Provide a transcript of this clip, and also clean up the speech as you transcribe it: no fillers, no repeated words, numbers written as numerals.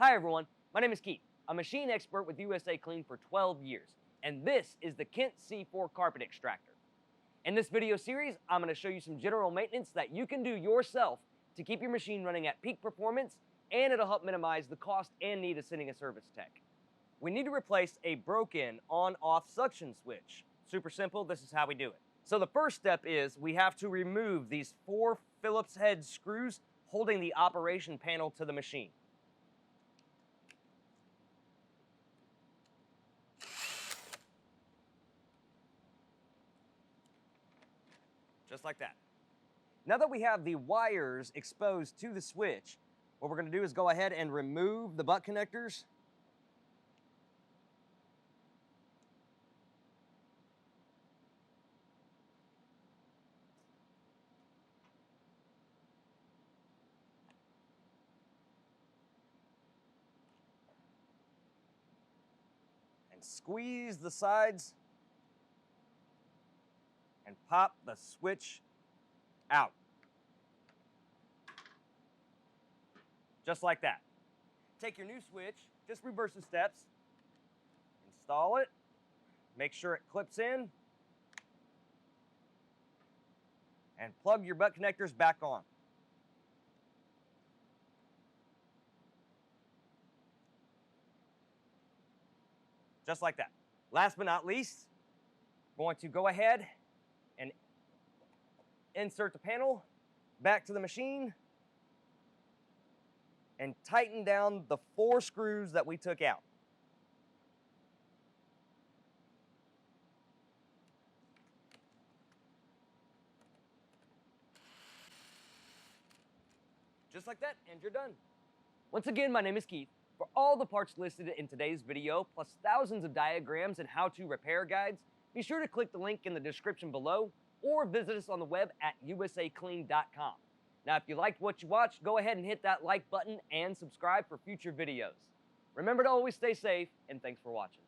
Hi everyone, my name is Keith. I'm a machine expert with USACLEAN for 12 years, and this is the Kent C-4 carpet extractor. In this video series, I'm going to show you some general maintenance that you can do yourself to keep your machine running at peak performance, and it'll help minimize the cost and need of sending a service tech. We need to replace a broken on-off suction switch. Super simple, this is how we do it. So the first step is we have to remove these 4 Phillips head screws holding the operation panel to the machine. Just like that. Now that we have the wires exposed to the switch, what we're going to do is go ahead and remove the butt connectors. And squeeze the sides and pop the switch out. Just like that. Take your new switch, just reverse the steps, install it, make sure it clips in, and plug your butt connectors back on. Just like that. Last but not least, I'm going to go ahead and insert the panel back to the machine and tighten down the 4 screws that we took out. Just like that, and you're done. Once again, my name is Keith. For all the parts listed in today's video, plus thousands of diagrams and how-to repair guides, be sure to click the link in the description below or visit us on the web at USACLEAN.com. Now, if you liked what you watched, go ahead and hit that like button and subscribe for future videos. Remember to always stay safe, and thanks for watching.